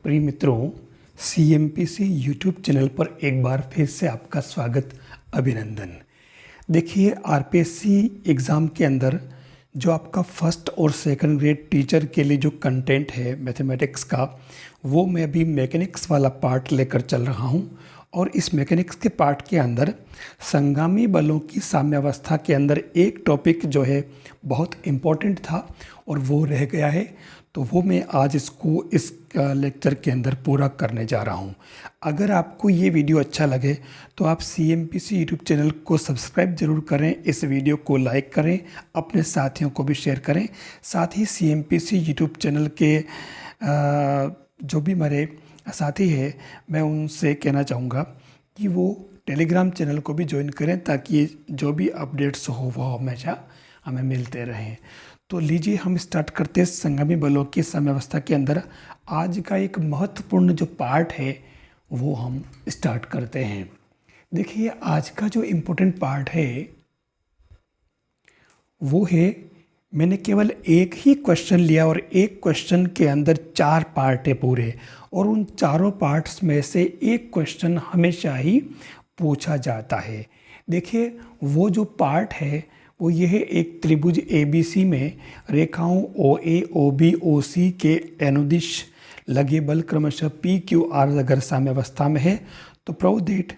प्रिय मित्रों, CMPC YouTube channel पर एक बार फिर से आपका स्वागत, अभिनंदन। देखिए, आरपीएससी एग्ज़ाम के अंदर जो आपका फर्स्ट और सेकंड ग्रेड टीचर के लिए जो कंटेंट है मैथमेटिक्स का, वो मैं अभी मैकेनिक्स वाला पार्ट लेकर चल रहा हूँ। और इस मैकेनिक्स के पार्ट के अंदर संगामी बलों की साम्यावस्था के अंदर एक टॉपिक जो है बहुत इम्पोर्टेंट था और वो रह गया है। तो वो मैं आज इसको इस लेक्चर के अंदर पूरा करने जा रहा हूँ। अगर आपको ये वीडियो अच्छा लगे तो आप CMPC यूट्यूब चैनल को सब्सक्राइब ज़रूर करें, इस वीडियो को लाइक करें, अपने साथियों को भी शेयर करें। साथ ही CMPC यूट्यूब चैनल के जो भी मेरे साथी हैं, मैं उनसे कहना चाहूँगा कि वो टेलीग्राम चैनल को भी ज्वाइन करें ताकि जो भी अपडेट्स हो वो हमेशा हमें मिलते रहें। तो लीजिए हम स्टार्ट करते हैं संगामी बलों की साम्यावस्था के अंदर आज का एक महत्वपूर्ण जो पार्ट है वो हम स्टार्ट करते हैं। देखिए, आज का जो इम्पोर्टेंट पार्ट है वो है, मैंने केवल एक ही क्वेश्चन लिया और एक क्वेश्चन के अंदर 4 पार्ट है पूरे, और उन चारों पार्ट्स में से एक क्वेश्चन हमेशा ही पूछा जाता है। देखिए, वो जो पार्ट है वो ये है, एक त्रिभुज ABC में रेखाओं OA, OB, OC के अनुदिश लगे बल क्रमशः PQR अगर साम्यावस्था में है तो प्रूव दैट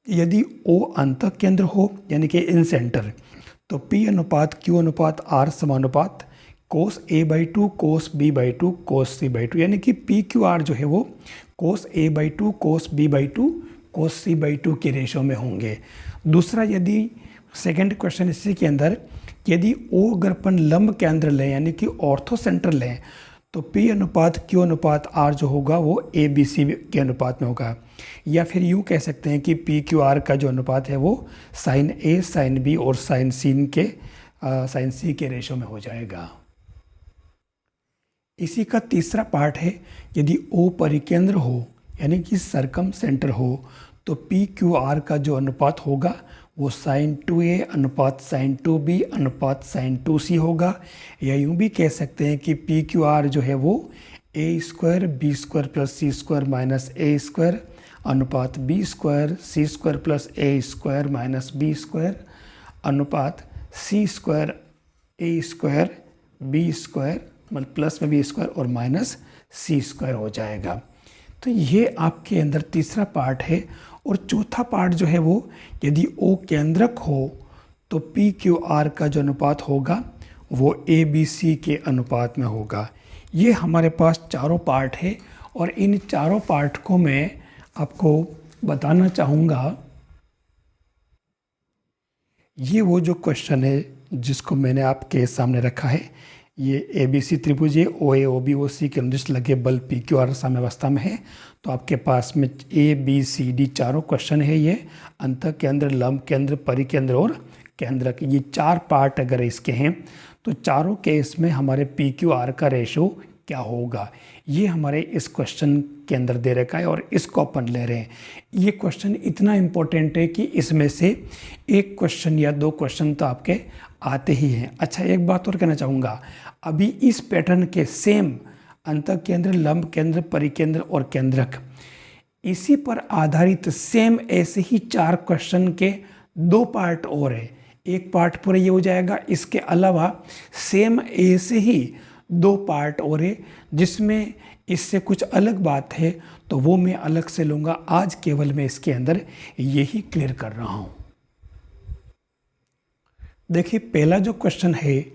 यदि O अंतः केंद्र हो यानी कि इन सेंटर, तो P अनुपात Q अनुपात R समानुपात cos A/2 cos B/2 cos C/2, यानी कि PQR जो है वो cos A/2 cos B/2 cos C/2 के रेशो में होंगे। दूसरा, यदि सेकेंड क्वेश्चन इसी के अंदर, यदि O अगर अपन लंब केंद्र लें यानी कि ऑर्थो सेंटर लें तो P अनुपात Q अनुपात R जो होगा वो ABC के अनुपात में होगा। या फिर यूँ कह सकते हैं कि PQR का जो अनुपात है वो साइन A, साइन B और साइन C के रेशो में हो जाएगा। इसी का तीसरा पार्ट है, यदि O परिकेंद्र हो यानी कि सरकम सेंटर हो तो PQR का जो अनुपात होगा वो sin 2A अनुपात sin 2B अनुपात sin 2C होगा। या यूँ भी कह सकते हैं कि PQR जो है वो A² B² plus C² minus A² अनुपात B² C² plus A² minus B² अनुपात C² A² B² मतलब प्लस में B² और माइनस C² हो जाएगा। तो ये आपके अंदर तीसरा पार्ट है। और चौथा पार्ट जो है वो, यदि O केंद्रक हो तो PQR का जो अनुपात होगा वो ABC के अनुपात में होगा। ये हमारे पास चारों पार्ट है और इन चारों पार्ट को मैं आपको बताना चाहूँगा। ये वो जो क्वेश्चन है जिसको मैंने आपके सामने रखा है, ये ABC त्रिभुज है, OA OB OC के अनुदिश लगे बल PQR साम्यावस्था में है। तो आपके पास में ABCD चारों क्वेश्चन है। ये अंतः केंद्र, लंब केंद्र, परिकेंद्र और केंद्रक, ये 4 पार्ट अगर इसके हैं तो चारों केस में हमारे PQR का रेशो क्या होगा, ये हमारे इस क्वेश्चन के अंदर दे रखा है और इसको अपन ले रहे हैं। ये क्वेश्चन इतना इम्पोर्टेंट है कि इसमें से एक क्वेश्चन या 2 क्वेश्चन तो आपके आते ही हैं। अच्छा, एक बात और कहना चाहूँगा, अभी इस पैटर्न के सेम अंतः केंद्र, लंब केंद्र, परिकेंद्र और केंद्रक, इसी पर आधारित सेम ऐसे ही 4 क्वेश्चन के 2 पार्ट और है। एक पार्ट पूरा ये हो जाएगा, इसके अलावा सेम ऐसे ही 2 पार्ट और है जिसमें इससे कुछ अलग बात है, तो वो मैं अलग से लूँगा। आज केवल मैं इसके अंदर यही क्लियर कर रहा हूँ। देखिए, पहला जो क्वेश्चन है,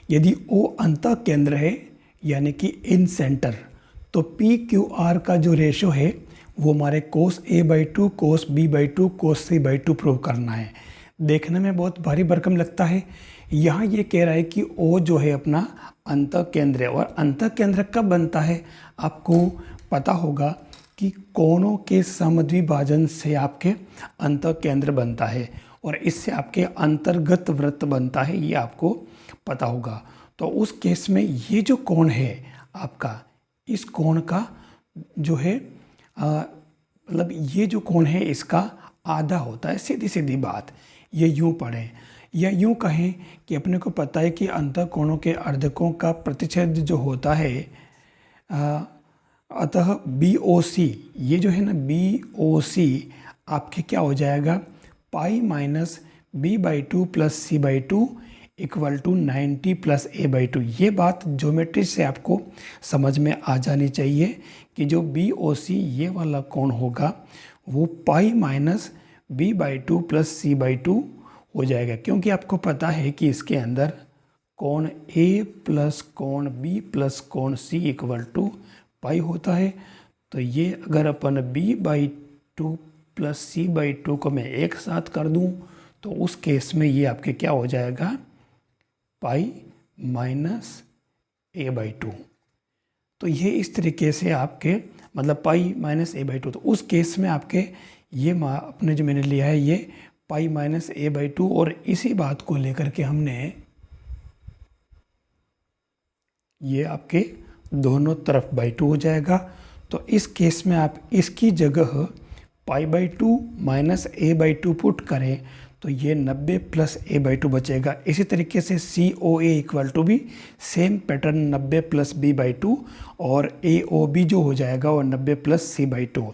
यदि O अंतः केंद्र है यानी कि इन सेंटर, तो PQR का जो रेशो है वो हमारे cos A/2 cos B/2 cos C/2 prove करना है। देखने में बहुत भारी भरकम लगता है। यहाँ ये कह रहा है कि O जो है अपना अंतः केंद्र है, और अंतः केंद्र कब बनता है आपको पता होगा कि कोणों के समद्विभाजन से आपके अंतः केंद्र बनता है और इससे आपके अंतर्गत वृत्त बनता है, ये आपको पता होगा। तो उस केस में ये जो कोण है आपका, इस कोण का जो है मतलब ये जो कोण है इसका आधा होता है, सीधी सीधी बात। ये यूँ पढ़ें या यूँ कहें कि अपने को पता है कि अंतः कोणों के अर्धकों का प्रतिच्छेद जो होता है अतः बी ओ सी, ये जो है ना बी ओ सी आपके क्या हो जाएगा, pi minus B by two plus C by two equal to 90 plus A by two. ये बात ज्योमेट्री से आपको समझ में आ जानी चाहिए कि जो बी ओ सी ये वाला कोण होगा वो pi minus B by two plus C by two हो जाएगा, क्योंकि आपको पता है कि इसके अंदर कोण ए प्लस कोण बी प्लस कोण सी इक्वल टू पाई होता है। तो ये अगर अपन B by two plus C by two को मैं एक साथ कर दूं तो उस केस में ये आपके क्या हो जाएगा, pi minus A by two. तो ये इस तरीके से आपके मतलब पाई माइनस ए बाई टू, तो उस केस में आपके ये अपने जो मैंने लिया है ये पाई माइनस ए बाई टू, और इसी बात को लेकर के हमने ये आपके दोनों तरफ बाई टू हो जाएगा। तो इस केस में आप इसकी जगह pi by two minus A by to put करें तो ये 90 प्लस ए बाई टू बचेगा। इसी तरीके से C O A equal to भी same pattern 90 plus B by two, और ए ओ बी जो हो जाएगा वो 90 प्लस सी बाई टू।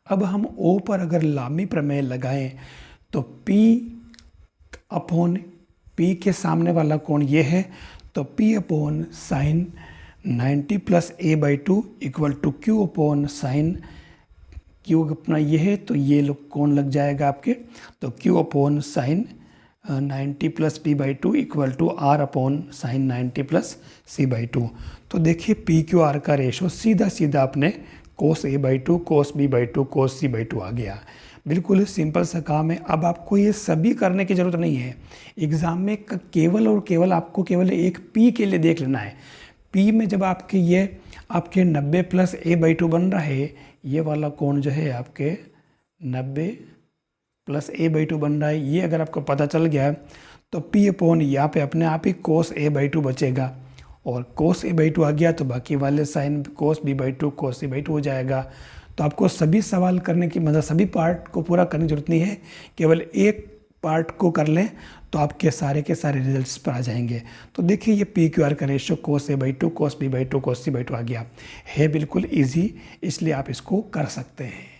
अब हम ओ पर अगर लामी प्रमेय लगाएं तो P अपॉन P के सामने वाला कोण ये है, तो P upon sine 90 plus A by two equal to Q upon sine Q अपना ये है, तो ये लोग कोण लग जाएगा आपके, तो Q upon sine 90 plus P by two equal to R upon sine 90 plus C by two. तो देखिए पी क्यू आर का रेशो सीधा सीधा अपने cos A by two cos B by two cos C by two आ गया। बिल्कुल simple सा काम है। अब आपको ये सभी करने की ज़रूरत नहीं है, एग्ज़ाम में केवल और केवल आपको केवल एक पी के लिए देख लेना है। पी में जब आपके ये आपके 90 प्लस ए बाई टू बन रहा है, ये वाला कोण जो है आपके 90 प्लस ए बाई टू बन रहा है, ये अगर आपको पता चल गया है तो पी अपॉन यहाँ पे अपने आप ही कोस ए बाई टू बचेगा, और कोस ए बाई टू आ गया तो बाकी वाले sine cos B by two cos C by two हो जाएगा। तो आपको सभी सवाल करने की मतलब सभी पार्ट को पूरा करने की जरूरत नहीं है, केवल एक पार्ट को कर लें तो आपके सारे के सारे रिजल्ट्स पर आ जाएंगे। तो देखिए ये पी क्यू आर का ratio cos A by two cos B by two cos C by two आ गया है, बिल्कुल इजी, इसलिए आप इसको कर सकते हैं।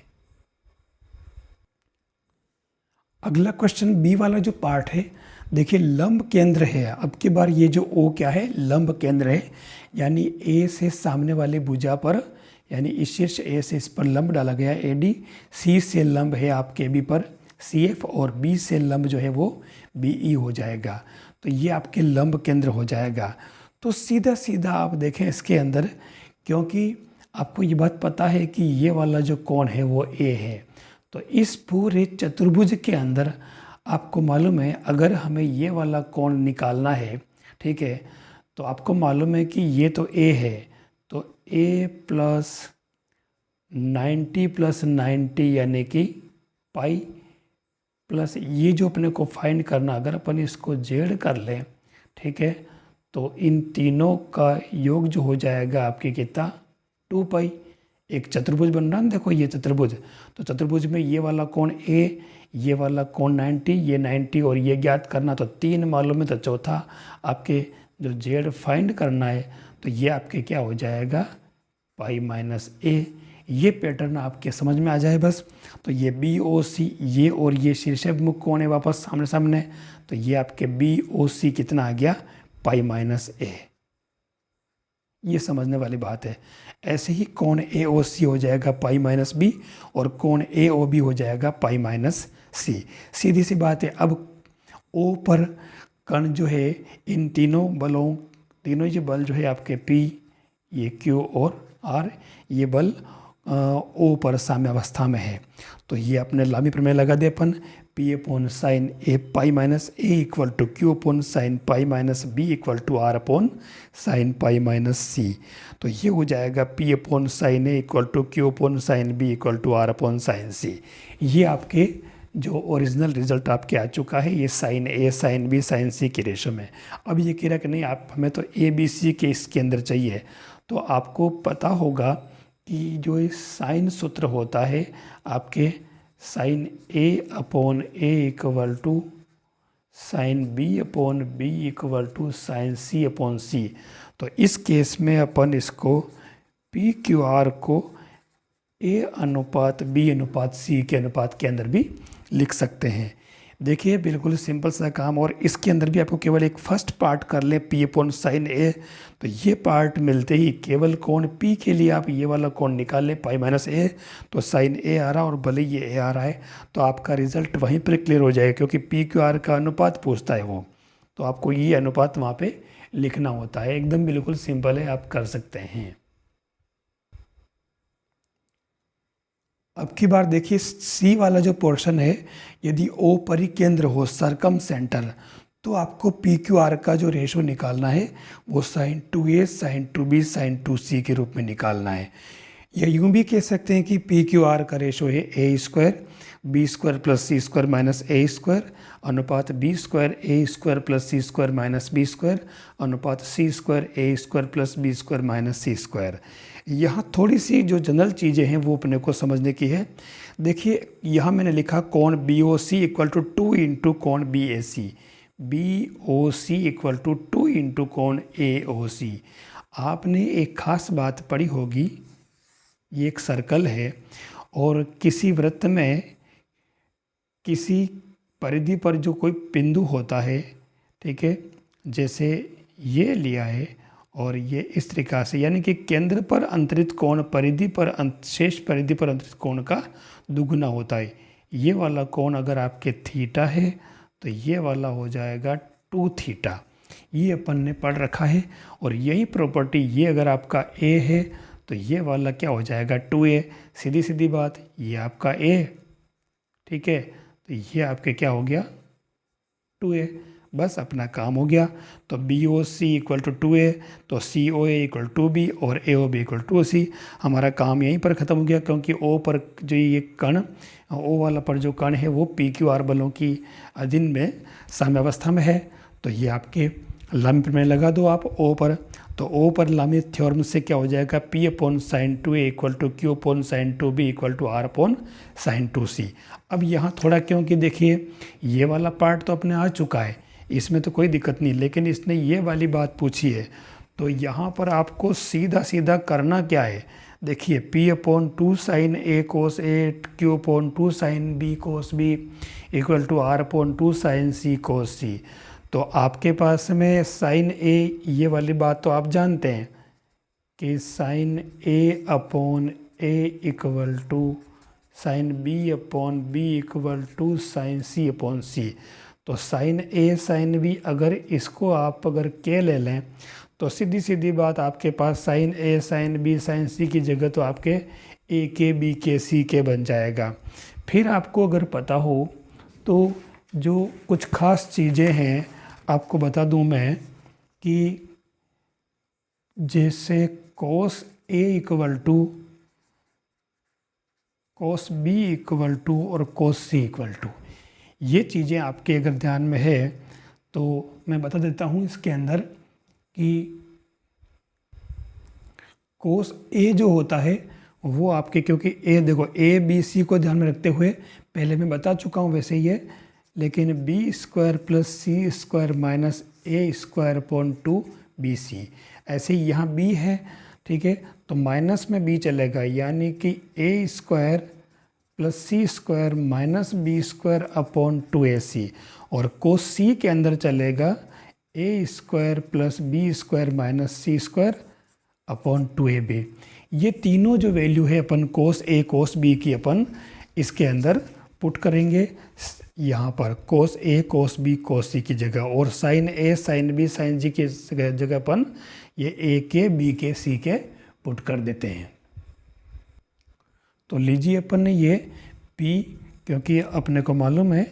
अगला क्वेश्चन बी वाला जो पार्ट है, देखिए लंब केंद्र है। अब की बार ये जो ओ क्या है, लंब केंद्र है, यानी ए से सामने वाले भुजा पर, यानी इस शीर्ष ए से इस पर लंब डाला गया ए डी, सी से लंब है आपके बी पर सी एफ, और बी से लंब जो है वो बी ई हो जाएगा। तो ये आपके लंब केंद्र हो जाएगा। तो सीधा सीधा आप देखें इसके अंदर, क्योंकि आपको ये बात पता है कि ये वाला जो कोण है वो ए है, तो इस पूरे चतुर्भुज के अंदर आपको मालूम है अगर हमें ये वाला कोण निकालना है, ठीक है, तो आपको मालूम है कि ये तो ए है, तो ए प्लस 90 प्लस 90 यानी कि पाई प्लस ये जो अपने को फाइंड करना, अगर अपन इसको जेड कर लें, ठीक है, तो इन तीनों का योग जो हो जाएगा आपकी कितना 2 पाई। एक चतुर्भुज बन रहा है, देखो ये चतुर्भुज, तो चतुर्भुज में ये वाला कोण ए, ये वाला कोण 90, ये 90 और ये ज्ञात करना, तो 3 मालूम है, तो चौथा आपके जो जेड फाइंड करना है, तो ये आपके क्या हो जाएगा पाई माइनस ए। ये पैटर्न आपके समझ में आ जाए बस। तो ये बी ओ सी, ये और ये शीर्षाभिमुख कोण है वापस सामने सामने, तो ये आपके बी ओ सी कितना आ गया पाई माइनस ए। ये समझने वाली बात है। ऐसे ही कोण ए ओ सी हो जाएगा पाई माइनस बी, और कोण ए ओ बी हो जाएगा पाई माइनस सी। सीधी सी बात है। अब ओ पर कण जो है, इन तीनों बलों, तीनों ये बल जो है आपके पी, ये क्यू और आर, ये बल ओ पर साम्यावस्था में है। तो ये अपने लामी प्रमेय लगा दे अपन, P upon sine A pi minus A equal to Q upon sine pi minus B equal to R upon sine pi minus C. तो ये हो जाएगा P upon sine A equal to Q upon sine B equal to R upon sine C. ये आपके जो original result आपके आ चुका है, ये साइन ए साइन बी साइन सी के रेशो में। अब ये कह रहा कि नहीं आप हमें तो ए बी सी के इसके अंदर चाहिए, तो आपको पता होगा कि जो ये साइन सूत्र होता है आपके sine A upon A equal to sine B upon B equal to sine C upon C. तो इस केस में अपन इसको पी क्यू आर को ए अनुपात बी अनुपात सी के अनुपात के अंदर भी लिख सकते हैं। देखिए बिल्कुल सिंपल सा काम, और इसके अंदर भी आपको केवल एक फर्स्ट पार्ट कर ले पी अपॉन साइन ए, तो ये पार्ट मिलते ही केवल कोण पी के लिए आप ये वाला कोण निकाल ले पाई माइनस ए, तो साइन ए आ रहा और भले ये ए आ रहा है, तो आपका रिजल्ट वहीं पर क्लियर हो जाएगा, क्योंकि पी क्यू आर का अनुपात पूछता है वो, तो आपको ये अनुपात वहाँ पे लिखना होता है। एकदम बिल्कुल सिंपल है, आप कर सकते हैं। अब की बार देखिए सी वाला जो पोर्शन है, यदि ओ परिकेंद्र हो सर्कम सेंटर, तो आपको पी क्यू आर का जो रेशो निकालना है वो sin 2a sin 2b sin 2c के रूप में निकालना है। या यूँ भी कह सकते हैं कि पी क्यू आर का रेशो है A square B square plus C square minus A square अनुपात B square A square plus C square minus B square अनुपात C square A square plus B square minus C square. यहाँ थोड़ी सी जो general चीज़ें हैं वो अपने को समझने की है। देखिए यहाँ मैंने लिखा कोण B O C equal to 2 into कोण B A C, B O C equal to 2 into कोण ए ओ सी। आपने एक खास बात पढ़ी होगी, ये एक सर्कल है और किसी वृत्त में किसी परिधि पर जो कोई बिंदु होता है, ठीक है, जैसे ये लिया है और ये इस तरीक़ा से, यानी कि केंद्र पर अंतरित कोण परिधि पर शेष परिधि पर अंतरित कोण का दुगुना होता है। ये वाला कोण अगर आपके थीटा है तो ये वाला हो जाएगा 2 थीटा, ये अपन ने पढ़ रखा है। और यही प्रॉपर्टी ये अगर आपका ए है तो ये वाला क्या हो जाएगा 2a, सीधी सीधी बात, ये आपका a, ठीक है, तो ये आपके क्या हो गया 2a, बस अपना काम हो गया। तो B O C equal to 2a, तो C O A equal to B और A O B equal to C. हमारा काम यहीं पर ख़त्म हो गया, क्योंकि ओ पर जो ये कण, ओ वाला पर जो कण है वो पी क्यू आर बलों की अधीन में साम्यावस्था में है, तो ये आपके लंब में लगा दो आप ओ पर, तो ओ पर लामित थ्योरम से क्या हो जाएगा P upon sine 2a equal to Q upon sine 2b equal to R upon sine 2c। अब यहाँ थोड़ा, क्योंकि देखिए ये वाला पार्ट तो अपने आ चुका है, इसमें तो कोई दिक्कत नहीं, लेकिन इसने ये वाली बात पूछी है, तो यहाँ पर आपको सीधा सीधा करना क्या है, देखिए p upon 2 sine a cos a q upon 2 sine b cos b equal to R upon 2 sine c cos c। तो आपके पास में साइन a, ये वाली बात तो आप जानते हैं कि sine a upon a equal to sine b upon b equal to sine c upon c। तो साइन a साइन b, अगर इसको आप अगर k ले लें तो सीधी सीधी बात आपके पास sine a sine b sine c की जगह तो आपके a के b के c के बन जाएगा। फिर आपको अगर पता हो तो जो कुछ खास चीज़ें हैं आपको बता दूं मैं, कि जैसे cos a equal to cos b equal to और कोस c इक्वल टू, ये चीज़ें आपके अगर ध्यान में है तो मैं बता देता हूँ इसके अंदर कि कोस a जो होता है वो आपके, क्योंकि a देखो a b c को ध्यान में रखते हुए पहले मैं बता चुका हूँ वैसे ही है, लेकिन B square plus C square minus A square upon 2 B C, ऐसे ही यहाँ b है, ठीक है, तो माइनस में b चलेगा, यानी कि A square plus C square minus B square upon 2ac, और कोस सी के अंदर चलेगा A square plus B square minus C square upon 2ab। ये तीनों जो वैल्यू है अपन कोस ए कोस बी की अपन इसके अंदर पुट करेंगे यहाँ पर कोस ए कोस बी कोस सी की जगह, और साइन ए साइन बी साइन जी की जगह अपन ये ए के बी के सी के पुट कर देते हैं। तो लीजिए अपन ने ये P, क्योंकि अपने को मालूम है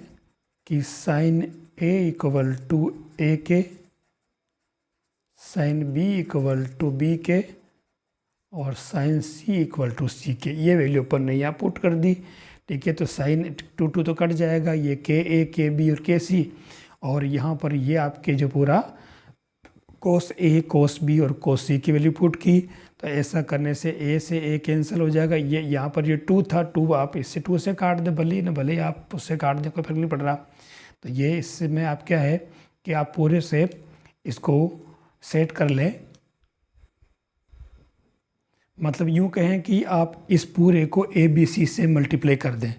कि sine A equal to A के, sine B equal to B के और sine C equal to C के, ये वैल्यू अपन ने यहाँ पुट कर दी, ठीक है। तो साइन 2 तो कट जाएगा, ये के ए के बी और के सी, और यहाँ पर ये आपके जो पूरा कोस ए कोस बी और कोस सी की वैल्यू पुट की, तो ऐसा करने से ए से ए कैंसिल हो जाएगा। ये यहाँ पर ये 2 था, 2 आप इससे 2 से काट दें, भले न भले आप उससे काट दें, कोई फर्क नहीं पड़ रहा। तो ये इसमें आप क्या है कि आप पूरे से इसको सेट कर लें, मतलब यूँ कहें कि आप इस पूरे को ए बी सी से मल्टीप्लाई कर दें,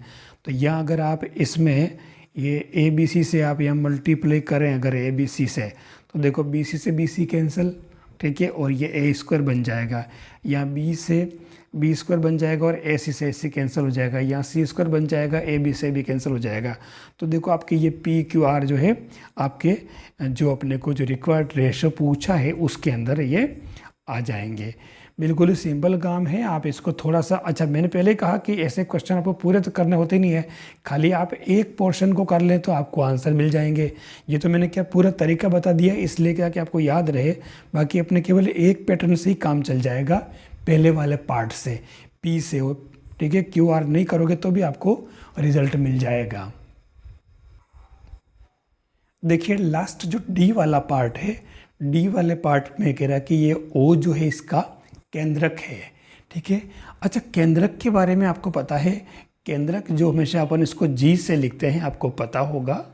तो यहाँ अगर आप इसमें ये ए बी सी से आप यहाँ मल्टीप्लाई करें अगर ए बी सी से, तो देखो बी सी से बी सी कैंसिल, ठीक है, और ये ए स्क्वायर बन जाएगा। यहाँ बी से बी स्क्वायर बन जाएगा और ए सी से ए सी कैंसिल हो जाएगा। यहाँ सी स्क्वायर बन जाएगा, ए बी से भी कैंसिल हो जाएगा। तो देखो आपके ये पी क्यू आर जो है आपके जो अपने को जो रिक्वायर्ड रेशो पूछा है उसके अंदर ये आ जाएंगे। बिल्कुल ही सिंपल काम है। आप इसको थोड़ा सा, अच्छा मैंने पहले कहा कि ऐसे क्वेश्चन आपको पूरे तो करने होते नहीं है, खाली आप एक पोर्शन को कर लें तो आपको आंसर मिल जाएंगे। ये तो मैंने क्या पूरा तरीका बता दिया इसलिए क्या कि आपको याद रहे, बाकी अपने केवल एक पैटर्न से ही काम चल जाएगा, पहले वाले पार्ट से पी से हो, ठीक है। क्यू आर नहीं करोगे तो भी आपको रिजल्ट मिल जाएगा। देखिए लास्ट जो डी वाला पार्ट है, डी वाले पार्ट में कह रहा है कि ये ओ जो है इसका केंद्रक है, ठीक है। अच्छा केंद्रक के बारे में आपको पता है, केंद्रक जो हमेशा अपन इसको जी से लिखते हैं, आपको पता होगा,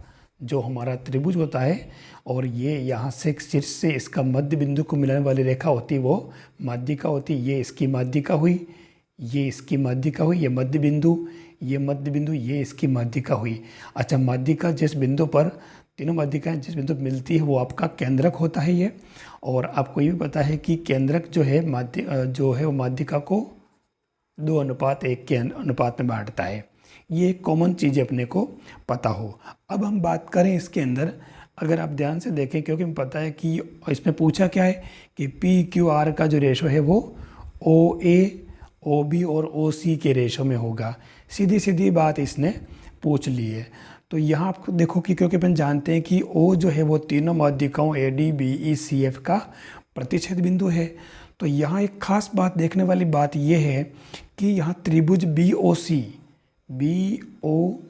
जो हमारा त्रिभुज होता है और ये यहाँ से शीर्ष से इसका मध्य बिंदु को मिलाने वाली रेखा होती है वो माध्यिका होती है। ये इसकी माध्यिका हुई, ये इसकी माध्यिका हुई, ये मध्य बिंदु, ये मध्य बिंदु, ये इसकी माध्यिका हुई। अच्छा माध्यिका जिस बिंदु पर, तीनों माध्यिकाएं जिस बिंदु पर मिलती है वो आपका केंद्रक होता है ये। और आपको ये भी पता है कि केंद्रक जो है जो है वो माध्यिका को 2:1 के अनुपात में बांटता है। ये एक कॉमन चीज़ अपने को पता हो। अब हम बात करें इसके अंदर, अगर आप ध्यान से देखें, क्योंकि हमें पता है कि इसमें पूछा क्या है कि पी क्यू आर का जो रेशो है वो ओ ए, ओ बी और ओ सी के रेशो में होगा। सीधी सीधी बात इसने पूछ ली है। तो यहाँ आप देखो कि क्योंकि अपन जानते हैं कि ओ जो है वो तीनों माध्यिकाओं A D B E C F का प्रतिच्छेद बिंदु है। तो यहाँ एक खास बात देखने वाली बात ये है कि यहाँ त्रिभुज बी ओ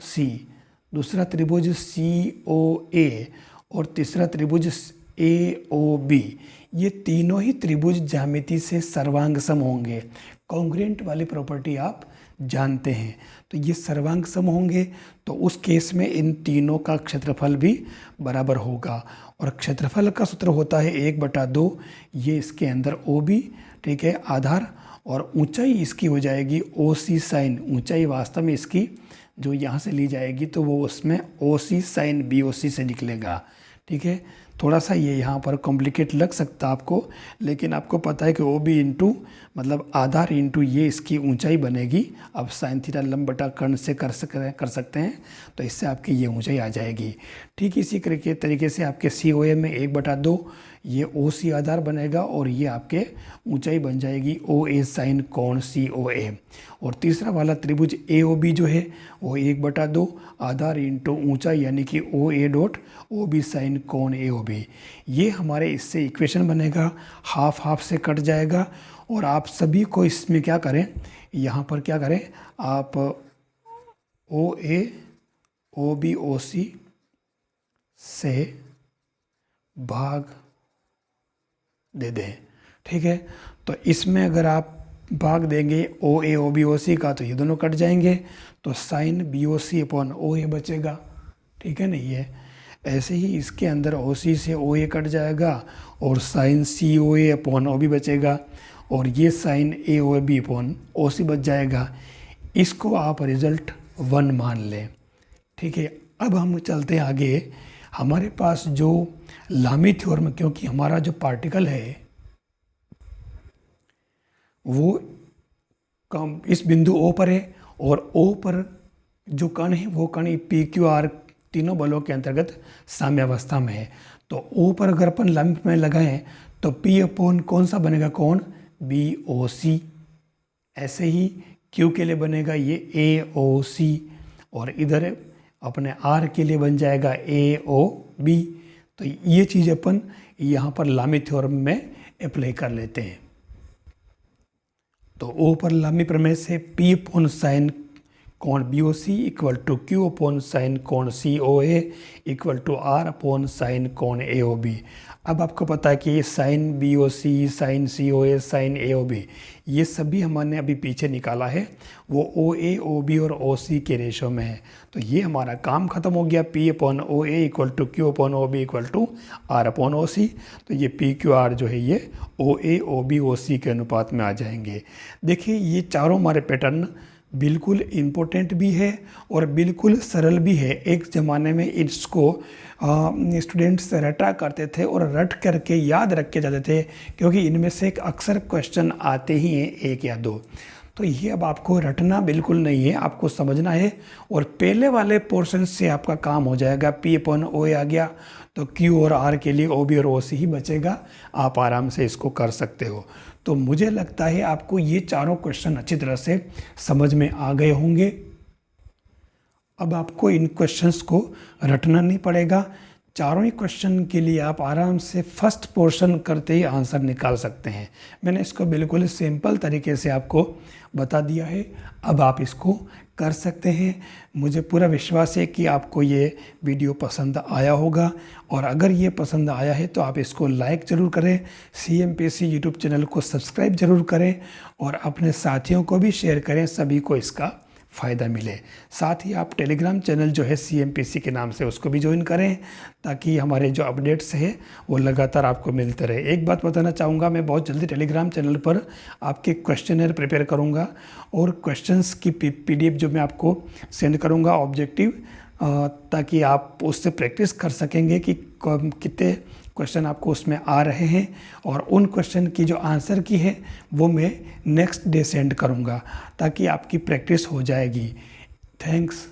सी, दूसरा त्रिभुज सी ओ ए और तीसरा त्रिभुज ए ओ बी, ये तीनों ही त्रिभुज ज्यामिति से सर्वांग सम होंगे। कॉन्ग्रुएंट वाली प्रॉपर्टी आप जानते हैं, तो ये सर्वांग सम होंगे, तो उस केस में इन तीनों का क्षेत्रफल भी बराबर होगा। और क्षेत्रफल का सूत्र होता है 1/2, ये इसके अंदर ओ बी, ठीक है, आधार, और ऊंचाई इसकी हो जाएगी ओ सी साइन, ऊंचाई वास्तव में इसकी जो यहाँ से ली जाएगी तो वो उसमें ओ सी साइन बी ओ सी से निकलेगा, ठीक है। थोड़ा सा ये यहाँ पर कॉम्प्लिकेट लग सकता है आपको, लेकिन आपको पता है कि ओ बी इंटू मतलब आधार इंटू ये इसकी ऊंचाई बनेगी। अब साइन थीटा लंब बटा कर्ण से कर सकते हैं, तो इससे आपकी ये ऊंचाई आ जाएगी। ठीक इसी तरीके से आपके सी ओ ए में 1/2 ये ओ सी आधार बनेगा और ये आपके ऊंचाई बन जाएगी ओ ए साइन कोण सी ओ ए। और तीसरा वाला त्रिभुज ए ओ बी जो है वो 1/2 आधार इंटू ऊंचाई यानी कि O A dot O B sine कोण ए ओ बी। ये हमारे इससे इक्वेशन बनेगा, हाफ हाफ से कट जाएगा। और आप सभी को इसमें क्या करें, यहाँ पर क्या करें, आप ओ ए ओ बी ओ सी से भाग दे दें, ठीक है। तो इसमें अगर आप भाग देंगे ओ ए ओ बी ओ सी का तो ये दोनों कट जाएंगे, तो साइन बी ओ सी अपॉन ओ ए बचेगा, ठीक है ना। ये ऐसे ही इसके अंदर ओ सी से ओ ए कट जाएगा और साइन सी ओ ए अपॉन ओ बी बचेगा, और ये साइन ए ओ बी अपॉन ओ सी बच जाएगा। इसको आप रिजल्ट 1 मान लें, ठीक है। अब हम चलते हैं आगे। हमारे पास जो लामी थ्योरम, क्योंकि हमारा जो पार्टिकल है वो कम इस बिंदु O पर है और O पर जो कण है वो कण पी क्यू आर तीनों बलों के अंतर्गत साम्यावस्था में है। तो O पर अगर अपन लामी प्रमेय लगाएं तो P अपॉन कौन सा बनेगा, कोण बी ओ सी। ऐसे ही Q के लिए बनेगा ये ए ओ सी, और इधर अपने R के लिए बन जाएगा ए ओ बी। तो ये चीज़ अपन यहाँ पर लामी थ्योरम में अप्लाई कर लेते हैं। तो O पर लामी प्रमेय से P अपॉन साइन कोण BOC equal to Q upon sine कोण COA equal to R upon sine कोण AOB। अब आपको पता है कि ये sine BOC, sine COA, sine AOB ये सभी हमने अभी पीछे निकाला है, वो OA, OB और OC के रेशो में है। तो ये हमारा काम ख़त्म हो गया। P upon OA equal to Q upon OB equal to R upon OC। तो ये PQR जो है ये OA, OB, OC के अनुपात में आ जाएंगे। देखिए ये चारों हमारे पैटर्न बिल्कुल इम्पोर्टेंट भी है और बिल्कुल सरल भी है। एक ज़माने में इसको स्टूडेंट्स रटा करते थे और रट करके याद रख के जाते थे, क्योंकि इनमें से एक अक्सर क्वेश्चन आते ही हैं, एक या दो। तो ये अब आपको रटना बिल्कुल नहीं है, आपको समझना है और पहले वाले पोर्शन से आपका काम हो जाएगा। P अपॉन OA आ गया तो Q और R के लिए OB और OC ही बचेगा, आप आराम से इसको कर सकते हो। तो मुझे लगता है आपको ये चारों क्वेश्चन अच्छी तरह से समझ में आ गए होंगे। अब आपको इन क्वेश्चंस को रटना नहीं पड़ेगा, चारों ही क्वेश्चन के लिए आप आराम से फर्स्ट पोर्शन करते ही आंसर निकाल सकते हैं। मैंने इसको बिल्कुल सिंपल तरीके से आपको बता दिया है, अब आप इसको कर सकते हैं। मुझे पूरा विश्वास है कि आपको ये वीडियो पसंद आया होगा, और अगर ये पसंद आया है तो आप इसको लाइक ज़रूर करें, CMPC यूट्यूब चैनल को सब्सक्राइब ज़रूर करें और अपने साथियों को भी शेयर करें, सभी को इसका फ़ायदा मिले। साथ ही आप टेलीग्राम चैनल जो है CMPC के नाम से उसको भी ज्वाइन करें, ताकि हमारे जो अपडेट्स हैं वो लगातार आपको मिलते रहे। एक बात बताना चाहूँगा, मैं बहुत जल्दी टेलीग्राम चैनल पर आपके क्वेश्चनर प्रिपेयर करूँगा और क्वेश्चंस की PDF जो मैं आपको सेंड करूँगा ऑब्जेक्टिव, ताकि आप उससे प्रैक्टिस कर सकेंगे कि कितने क्वेश्चन आपको उसमें आ रहे हैं, और उन क्वेश्चन की जो आंसर की है वो मैं नेक्स्ट डे सेंड करूँगा, ताकि आपकी प्रैक्टिस हो जाएगी। थैंक्स।